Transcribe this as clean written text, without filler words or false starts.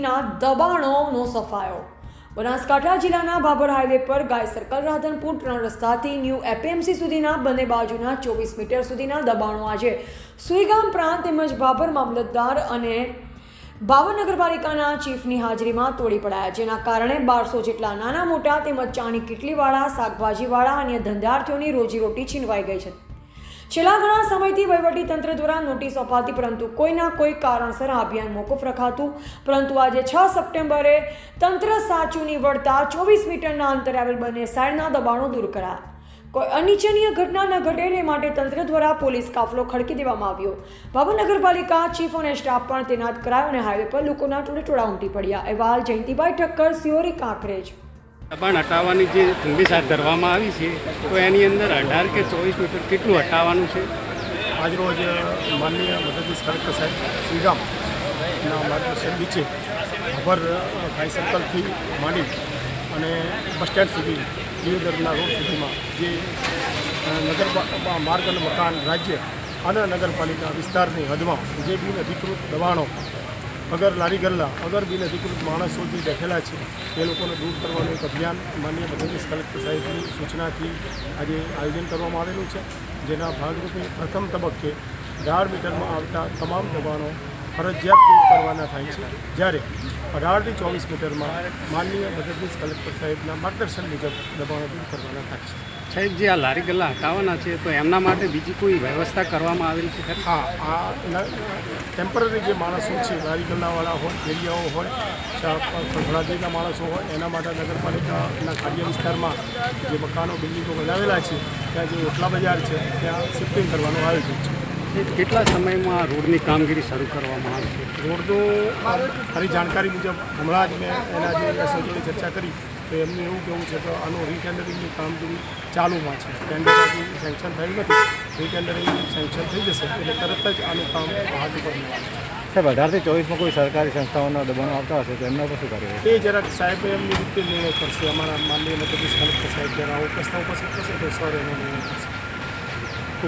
સુધીના દબાણોનો સફાયો। બનાસકાંઠા જિલ્લાના ભાભર હાઈવે પર ગાય સર્કલ રાધનપુર 3 રસ્તાથી ન્યૂ એપીએમસી સુધીના બંને બાજુના 24 મીટર સુધીના દબાણો આજે સુઈગામ પ્રાંત તેમજ ભાભર મામલતદાર અને ભાભર નગરપાલિકાના ચીફની હાજરીમાં તોડી પડાયા, જેના કારણે 1200 જેટલા નાના મોટા તેમજ ચાની કીટલીવાળા, શાકભાજીવાળા અને ધંધાર્થીઓની રોજીરોટી છીનવાઈ ગઈ છે। છેલ્લા ઘણા સમયથી વહીવટી તંત્ર દ્વારા નોટિસ અપાતી, પરંતુ કોઈના કોઈ કારણસર આ અભિયાન મોકૂફ રખાતું, પરંતુ આજે 6 સપ્ટેમ્બરે તંત્ર સાચું નીવડતા 24 મીટરના અંતરે આવેલ બંને સાઈડના દબાણો દૂર કરાયા। કોઈ અનિચ્છનીય ઘટના ન ઘટે તે માટે તંત્ર દ્વારા પોલીસ કાફલો ખડકી દેવામાં આવ્યો। ભાભર નગરપાલિકા ચીફ અને સ્ટાફ પણ તૈનાત કરાયો અને હાઈવે પર લોકોના ટોળે ઉમટી પડ્યા। અહેવાલ જયંતિભાઈ ઠક્કર, સિયોરી, કાંકરેજ। દબાણ હટાવવાની જે ઝુંબેશ હાથ ધરવામાં આવી છે, તો એની અંદર 18 કે 24 મીટર કેટલું હટાવવાનું છે? આજરોજ માનનીય મદદનીશ કલેક્ટર સાહેબ શ્રીરામના માર્ગદર્શન નીચે ભાભર ગાય સર્કલથી માંડી અને બસ સ્ટેન્ડ સુધી દિયોદરના રોડ સુધીમાં જે નગર માર્ગ અને મકાન રાજ્ય અને નગરપાલિકા વિસ્તારની હદમાં જે બિન અધિકૃત દબાણો અગર લારી ગલ્લા અગર બિન અધિકૃત માણસો જે બેઠેલા છે એ લોકોને દૂર કરવાનું એક અભિયાન માનનીય મદદનીશ કલેક્ટર સાહેબની સૂચનાથી આજે આયોજન કરવામાં આવેલું છે, જેના ભાગરૂપે પ્રથમ તબક્કે 18 મીટરમાં આવતા તમામ દબાણો ફરજિયાત દૂર કરવાના થાય છે, જ્યારે 18 થી 24 મીટરમાં માનનીય મદદનીશ કલેક્ટર સાહેબના માર્ગદર્શન મુજબ દબાણો દૂર કરવાના થાય છે। સાહેબ, જે આ લારી ગલ્લા હટાવવાના છે, તો એમના માટે બીજી કોઈ વ્યવસ્થા કરવામાં આવેલી છે? હા, આ ટેમ્પરરી જે માણસો છે, લારી ગલ્લાવાળા હોય, ફેરિયાઓ હોય, ખળાદીના માણસો હોય, એના માટે નગરપાલિકાના કાર્ય વિસ્તારમાં જે મકાનો બિલ્ડિંગો બનાવેલા છે ત્યાં જે ઓટલા બજાર છે ત્યાં શિફ્ટિંગ કરવાનું આયોજન છે। કેટલા સમયમાં રોડની કામગીરી શરૂ કરવામાં આવશે? રોડનું મારી જાણકારી મુજબ હમણાં જ મેં એના જે એસઓ જોડે ચર્ચા કરી તો એમનું એવું કહેવું છે કે આનું રીટેન્ડરિંગની કામગીરી ચાલુમાં છે। ટેન્ડર હજી સેન્કશન થયું નથી, રીટેન્ડરિંગ સેન્કશન થઈ જશે એટલે તરત જ આનું કામ હાથ ઉપર લેવાનું છે। સાહેબ, 18 થી 24માં કોઈ સરકારી સંસ્થાઓના દબાણો આવતા હશે તો એમના પર શું કાર્યવાહી? એ જરાક સાહેબ એમની રીતે નિર્ણય કરશે। અમારા માનનીય મદદનીશ કલેક્ટર સાહેબ જ્યારે આવો પ્રસ્તાવ પસંદ કરશે તો સર એનો નિર્ણય કરશે।